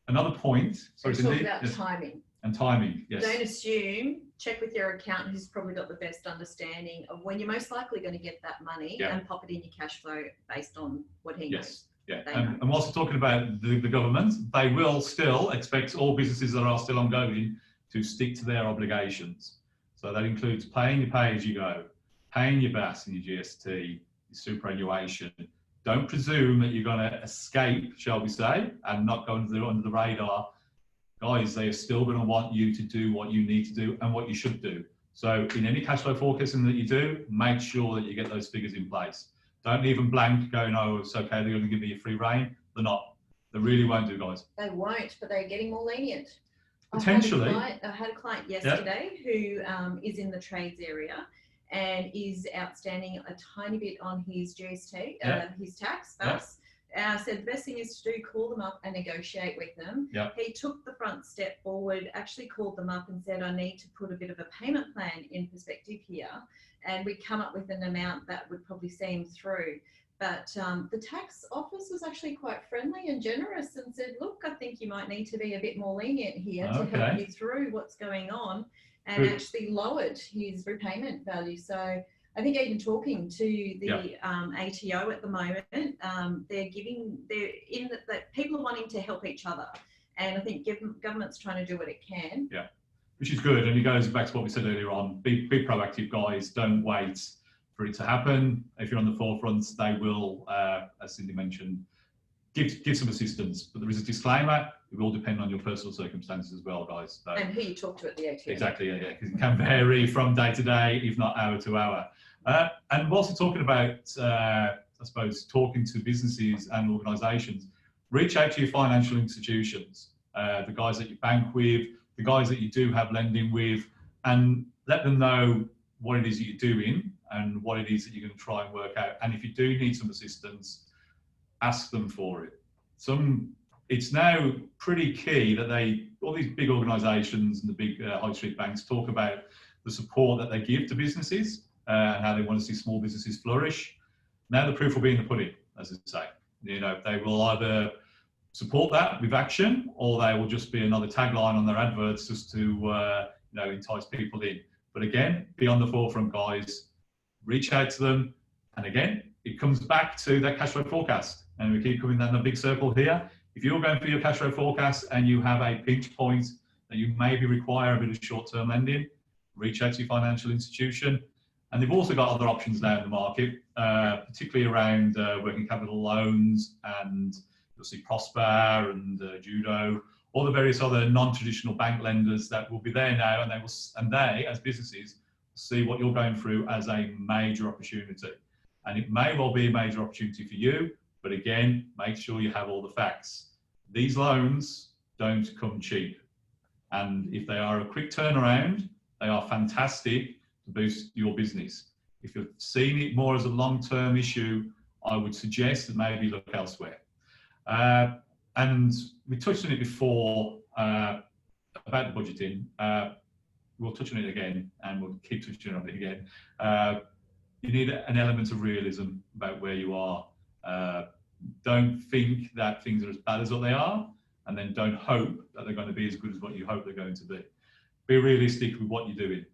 Another point, sorry,
talk about timing.
And timing, yes.
Don't assume, check with your accountant who's probably got the best understanding of when you're most likely going to get that money and pop it in your cash flow based on what he knows.
Yeah, and whilst we're talking about the government, they will still expect all businesses that are still ongoing to stick to their obligations. So that includes paying your pay-as-you-go, paying your VAT and your GST, your superannuation. Don't presume that you're going to escape, shall we say, and not go under the radar. Guys, they are still going to want you to do what you need to do and what you should do. So in any cash flow forecasting that you do, make sure that you get those figures in place. Don't leave them blank going, oh, it's okay, they're going to give me a free rein. They're not. They really won't do, guys.
They won't, but they're getting more lenient.
Potentially.
I had a client yesterday who is in the trades area and is outstanding a tiny bit on his GST, his tax. Said the best thing is to do, call them up and negotiate with them. He took the front step forward, actually called them up and said, I need to put a bit of a payment plan in perspective here. And we'd come up with an amount that would probably see him through. But the tax office was actually quite friendly and generous and said, look, I think you might need to be a bit more lenient here to help you through what's going on, and actually lowered his repayment value. So I think even talking to the ATO at the moment, they're in that people are wanting to help each other. And I think government's trying to do what it can. Yeah,
which is good. And it goes back to what we said earlier on. Be proactive, guys. Don't wait for it to happen. If you're on the forefront, they will, as Cindy mentioned, give some assistance. But there is a disclaimer. It will depend on your personal circumstances as well, guys. So,
and who you talk to at the ATO.
Exactly, because it can vary from day to day, if not hour to hour. And whilst we're talking about, I suppose, talking to businesses and organisations, reach out to your financial institutions, the guys that you bank with, the guys that you do have lending with, and let them know what it is that you're doing and what it is that you're going to try and work out. And if you do need some assistance, ask them for it. It's now pretty key that all these big organisations and the big high street banks talk about the support that they give to businesses and how they want to see small businesses flourish. Now the proof will be in the pudding, as they say. You know, they will either support that with action, or they will just be another tagline on their adverts just to entice people in. But again, be on the forefront, guys. Reach out to them, and again, it comes back to that cash flow forecast. And we keep coming down the big circle here. If you're going for your cash flow forecast and you have a pinch point that you maybe require a bit of short-term lending, reach out to your financial institution. And they've also got other options now in the market, particularly around working capital loans, and you'll see Prosper and Judo, all the various other non-traditional bank lenders that will be there now, and they, as businesses, see what you're going through as a major opportunity. And it may well be a major opportunity for you, but again, make sure you have all the facts. These loans don't come cheap. And if they are a quick turnaround, they are fantastic to boost your business. If you're seeing it more as a long-term issue, I would suggest that maybe look elsewhere. And we touched on it before about the budgeting. We'll touch on it again, and we'll keep touching on it again. You need an element of realism about where you are. Don't think that things are as bad as what they are, and then don't hope that they're going to be as good as what you hope they're going to be. Be realistic with what you're doing.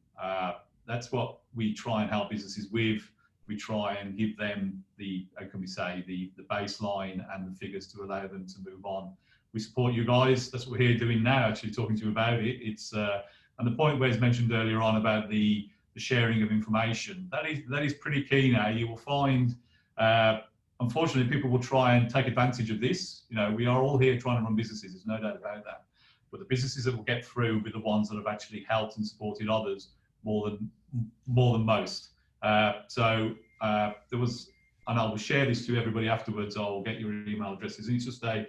That's what we try and help businesses with. We try and give them the, how can we say, the baseline and the figures to allow them to move on. We support you guys. That's what we're here doing now, actually talking to you about it. It's and the point Wes mentioned earlier on about the sharing of information, that is pretty key now. You will find, unfortunately, people will try and take advantage of this. You know, we are all here trying to run businesses. There's no doubt about that. But the businesses that will get through will be the ones that have actually helped and supported others more than most. There was, and I will share this to everybody afterwards. I'll get your email addresses. And it's just a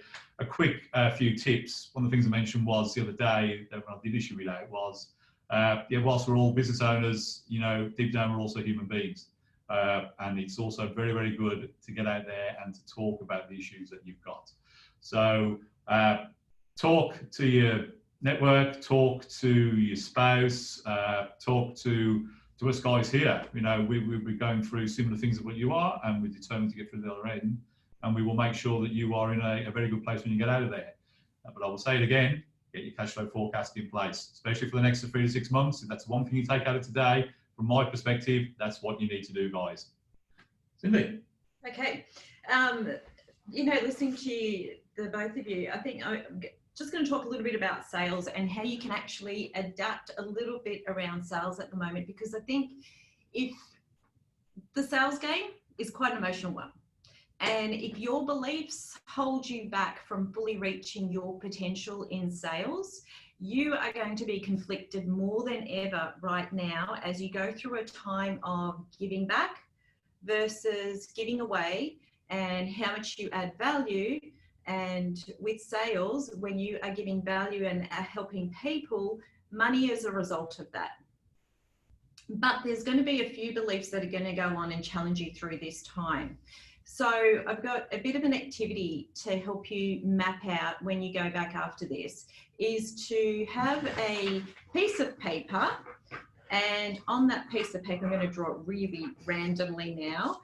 quick few tips. One of the things I mentioned was the other day that when I did issue it out was, whilst we're all business owners, you know, deep down we're also human beings. And it's also very, very good to get out there and to talk about the issues that you've got. So talk to your network, talk to your spouse, talk to us guys here. You know, we're going through similar things of what you are, and we're determined to get through the other end, and we will make sure that you are in a very good place when you get out of there. But I will say it again, get your cash flow forecast in place, especially for the next 3 to 6 months. If that's one thing you take out of today, from my perspective, that's what you need to do, guys. Cindy?
Okay. You know, listening to the both of you, I think I'm just going to talk a little bit about sales and how you can actually adapt a little bit around sales at the moment, because I think if the sales game is quite an emotional one, and if your beliefs hold you back from fully reaching your potential in sales, you are going to be conflicted more than ever right now as you go through a time of giving back versus giving away, and how much you add value. And with sales, when you are giving value and are helping people, money is a result of that. But there's going to be a few beliefs that are going to go on and challenge you through this time. So I've got a bit of an activity to help you map out when you go back after this, is to have a piece of paper, and on that piece of paper, I'm going to draw it really randomly now.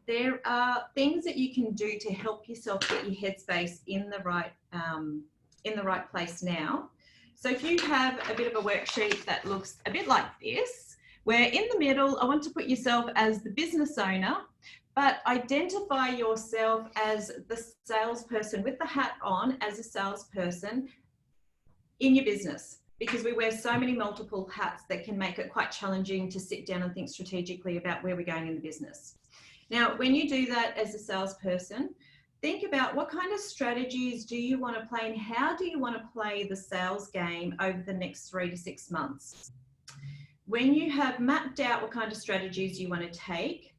There are things that you can do to help yourself get your headspace in the right place now. So if you have a bit of a worksheet that looks a bit like this, where in the middle, I want to put yourself as the business owner, but identify yourself as the salesperson with the hat on as a salesperson in your business, because we wear so many multiple hats that can make it quite challenging to sit down and think strategically about where we're going in the business. Now, when you do that as a salesperson, think about what kind of strategies do you want to play, and how do you want to play the sales game over the next 3 to 6 months. When you have mapped out what kind of strategies you want to take,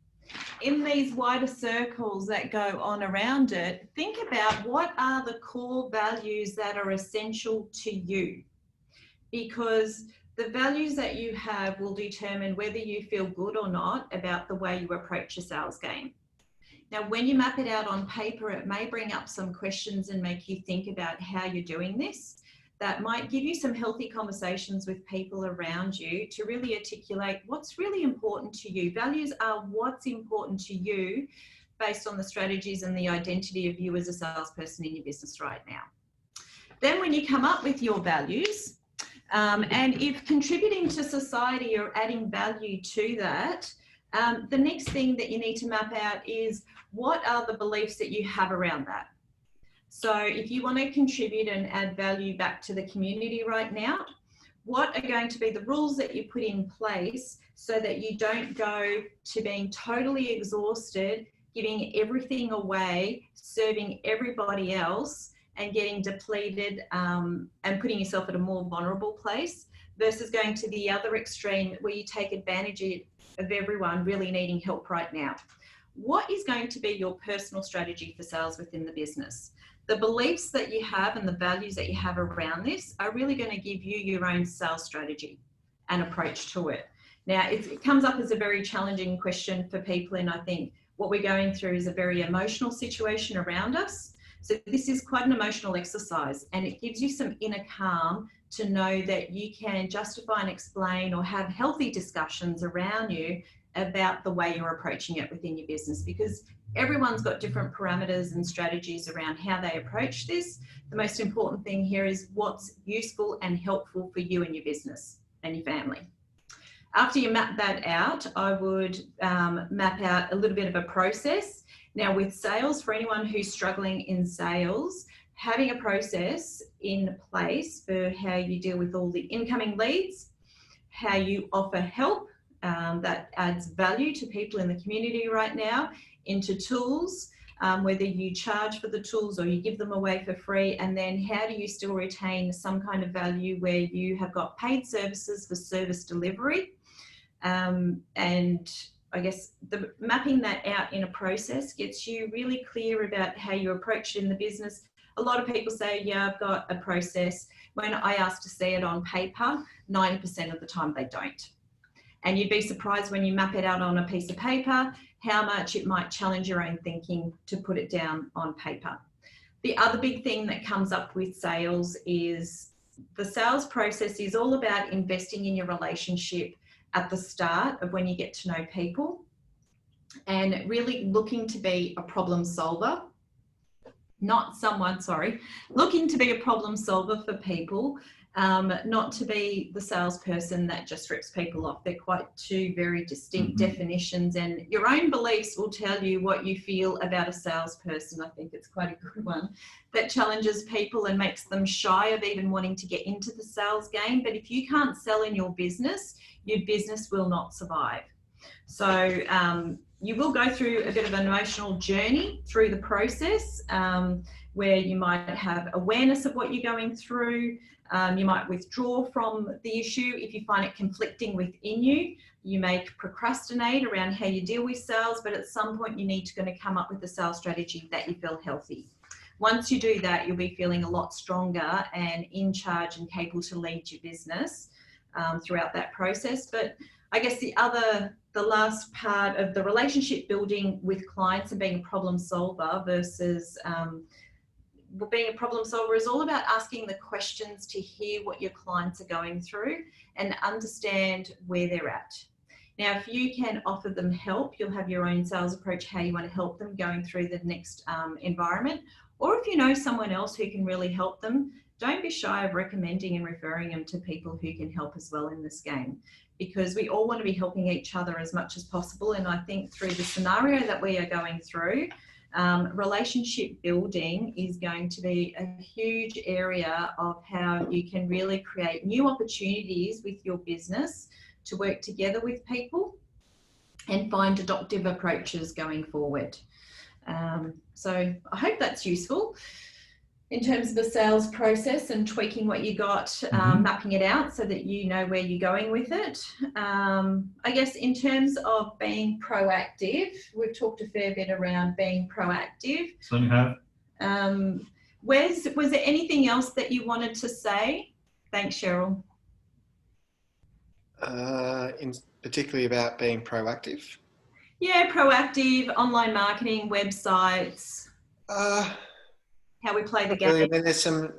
in these wider circles that go on around it, think about what are the core values that are essential to you, because the values that you have will determine whether you feel good or not about the way you approach your sales game. Now, when you map it out on paper, it may bring up some questions and make you think about how you're doing this. That might give you some healthy conversations with people around you to really articulate what's really important to you. Values are what's important to you based on the strategies and the identity of you as a salesperson in your business right now. Then when you come up with your values, and if contributing to society or adding value to that, the next thing that you need to map out is what are the beliefs that you have around that. So if you want to contribute and add value back to the community right now, what are going to be the rules that you put in place so that you don't go to being totally exhausted, giving everything away, serving everybody else, and getting depleted and putting yourself at a more vulnerable place, versus going to the other extreme where you take advantage of everyone really needing help right now. What is going to be your personal strategy for sales within the business? the beliefs that you have and the values that you have around this are really going to give you your own sales strategy and approach to it. Now, it comes up as a very challenging question for people, and I think what we're going through is a very emotional situation around us. So this is quite an emotional exercise, and it gives you some inner calm to know that you can justify and explain or have healthy discussions around you about the way you're approaching it within your business, because everyone's got different parameters and strategies around how they approach this. The most important thing here is what's useful and helpful for you and your business and your family. After you map that out, I would map out a little bit of a process. Now with sales, for anyone who's struggling in sales, having a process in place for how you deal with all the incoming leads, how you offer help that adds value to people in the community right now, into tools, whether you charge for the tools or you give them away for free, and then how do you still retain some kind of value where you have got paid services for service delivery. And I guess mapping that out in a process gets you really clear about how you approach it in the business. A lot of people say, yeah, I've got a process. When I ask to see it on paper, 90% of the time they don't. And you'd be surprised when you map it out on a piece of paper, how much it might challenge your own thinking to put it down on paper. The other big thing that comes up with sales is the sales process is all about investing in your relationship at the start of when you get to know people, and really looking to be a problem solver, looking to be a problem solver for people, not to be the salesperson that just rips people off. They're quite two very distinct definitions, and your own beliefs will tell you what you feel about a salesperson. I think it's quite a good one that challenges people and makes them shy of even wanting to get into the sales game. But if you can't sell in your business will not survive. So you will go through a bit of an emotional journey through the process, where you might have awareness of what you're going through. You might withdraw from the issue if you find it conflicting within you. You may procrastinate around how you deal with sales, but at some point you need to come up with a sales strategy that you feel healthy. Once you do that, you'll be feeling a lot stronger and in charge and capable to lead your business throughout that process. But I guess the last part of the relationship building with clients and being a problem solver versus being a problem solver is all about asking the questions to hear what your clients are going through and understand where they're at. Now, if you can offer them help, you'll have your own sales approach, how you want to help them going through the next environment. Or if you know someone else who can really help them, don't be shy of recommending and referring them to people who can help as well in this game, because we all want to be helping each other as much as possible. And I think through the scenario that we are going through, relationship building is going to be a huge area of how you can really create new opportunities with your business to work together with people and find adaptive approaches going forward. So I hope that's useful in terms of the sales process and tweaking what you got, mapping it out so that you know where you're going with it. I guess in terms of being proactive, we've talked a fair bit around being proactive.
Certainly have.
Was there anything else that you wanted to say? Thanks, Cheryl.
Particularly about being proactive?
Yeah, proactive, online marketing, websites. How we play the game.
Really, there's some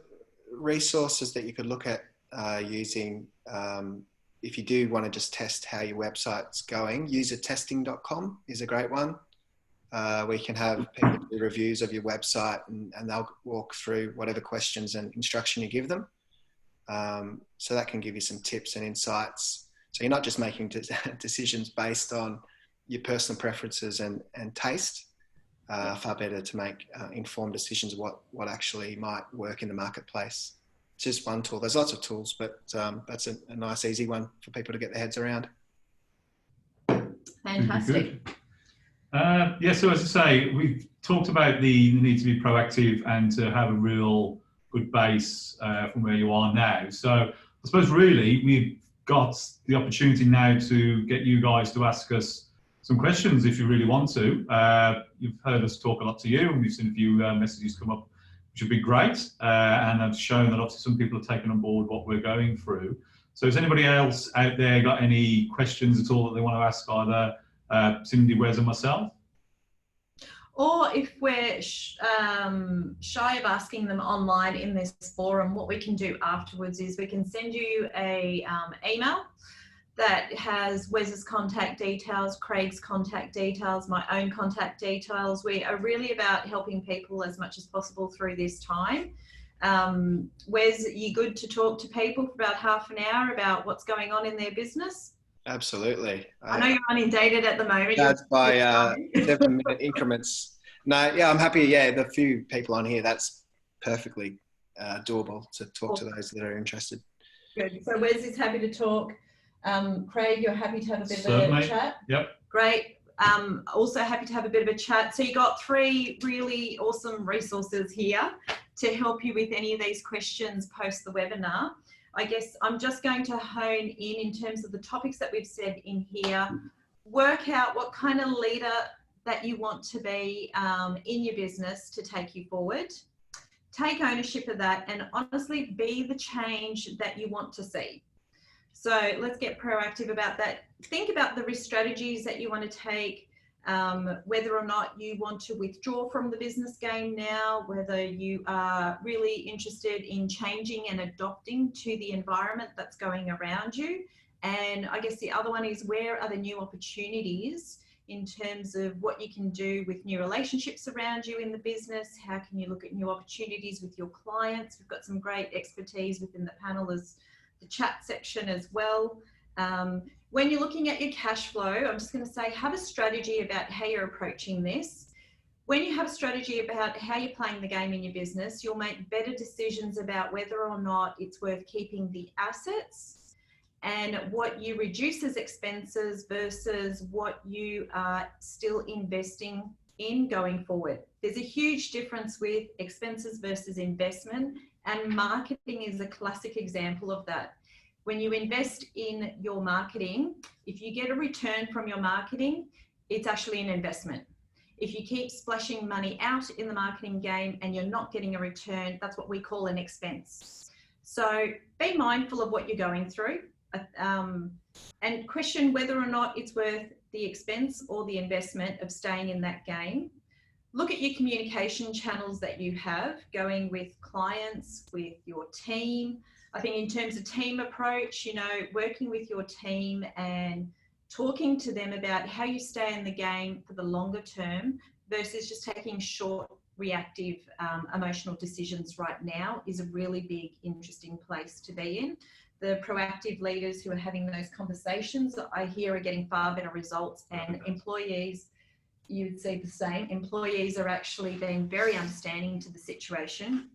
resources that you could look at using if you do want to just test how your website's going. Usertesting.com is a great one. We can have people do reviews of your website and they'll walk through whatever questions and instruction you give them. So that can give you some tips and insights. So you're not just making decisions based on your personal preferences and taste. Far better to make informed decisions of what actually might work in the marketplace. It's just one tool. There's lots of tools, but that's a nice, easy one for people to get their heads around.
Fantastic.
Yeah, so as I say, we've talked about the need to be proactive and to have a real good base from where you are now. So I suppose really we've got the opportunity now to get you guys to ask us some questions if you really want to. You've heard us talk a lot to you, and we've seen a few messages come up which would be great, and have shown that obviously some people have taken on board what we're going through. So has anybody else out there got any questions at all that they want to ask either Cindy, Wes, and myself?
Or if we're shy of asking them online in this forum, what we can do afterwards is we can send you a email that has Wes's contact details, Craig's contact details, my own contact details. We are really about helping people as much as possible through this time. Wes, are you good to talk to people for about half an hour about what's going on in their business?
Absolutely.
I know you're inundated at the moment.
That's by 7-minute increments. No, yeah, I'm happy. Yeah, the few people on here, that's perfectly doable to talk to those that are interested.
Good. So Wes is happy to talk. Craig, you're happy to have a bit
Certainly.
of a chat?
Yep.
Great. Also happy to have a bit of a chat. So you got 3 really awesome resources here to help you with any of these questions post the webinar. I guess I'm just going to hone in terms of the topics that we've said in here. Work out what kind of leader that you want to be in your business to take you forward. Take ownership of that and honestly be the change that you want to see. So let's get proactive about that. Think about the risk strategies that you want to take, whether or not you want to withdraw from the business game now, whether you are really interested in changing and adopting to the environment that's going around you. And I guess the other one is, where are the new opportunities in terms of what you can do with new relationships around you in the business? How can you look at new opportunities with your clients? We've got some great expertise within the panel as the chat section as well. When you're looking at your cash flow, I'm just going to say, have a strategy about how you're approaching this. When you have a strategy about how you're playing the game in your business, you'll make better decisions about whether or not it's worth keeping the assets and what you reduce as expenses versus what you are still investing in going forward. There's a huge difference with expenses versus investment, and marketing is a classic example of that. When you invest in your marketing, if you get a return from your marketing, it's actually an investment. If you keep splashing money out in the marketing game and you're not getting a return, that's what we call an expense. So be mindful of what you're going through, and question whether or not it's worth the expense or the investment of staying in that game. Look at your communication channels that you have going with clients, with your team. I think in terms of team approach, you know, working with your team and talking to them about how you stay in the game for the longer term versus just taking short, reactive, emotional decisions right now is a really big, interesting place to be in. The proactive leaders who are having those conversations, I hear, are getting far better results, and employees, you'd see the same. Employees are actually being very understanding to the situation.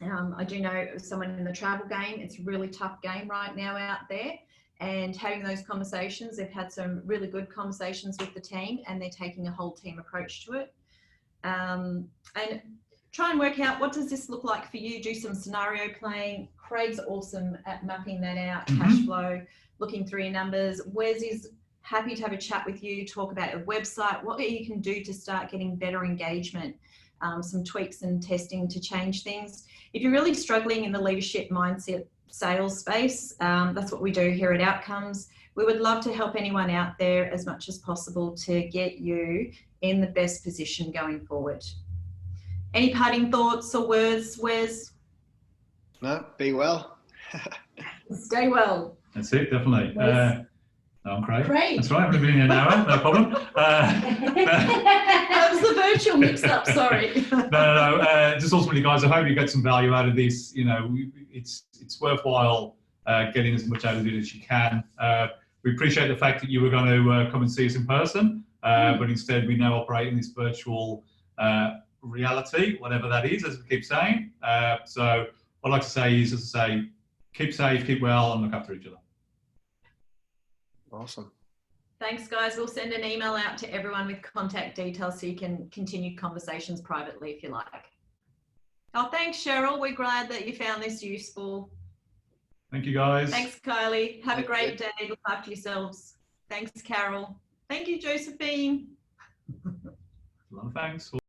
I do know someone in the travel game. It's a really tough game right now out there, and having those conversations, they've had some really good conversations with the team, and they're taking a whole team approach to it. And try and work out, what does this look like for you? Do some scenario playing. Craig's awesome at mapping that out, cash flow, looking through your numbers. Wes is happy to have a chat with you, talk about your website, what you can do to start getting better engagement, some tweaks and testing to change things. If you're really struggling in the leadership mindset sales space, that's what we do here at Outcomes. We would love to help anyone out there as much as possible to get you in the best position going forward. Any parting thoughts or words, Wes?
No, be well.
Stay well.
That's it, definitely. No, I'm Craig. That's right, I've only been in an hour, no problem.
That was the virtual mix-up, sorry.
No. Just ultimately, guys, I hope you get some value out of this. You know, it's worthwhile getting as much out of it as you can. We appreciate the fact that you were going to come and see us in person, but instead we now operate in this virtual reality, whatever that is, as we keep saying. So what I'd like to say is, as I say, keep safe, keep well, and look after each other.
Awesome.
Thanks, guys. We'll send an email out to everyone with contact details so you can continue conversations privately if you like. Oh, thanks, Cheryl. We're glad that you found this useful.
Thank you, guys.
Thanks, Kylie. Have a great day. Look after yourselves. Thanks, Carol. Thank you, Josephine.
A lot of thanks.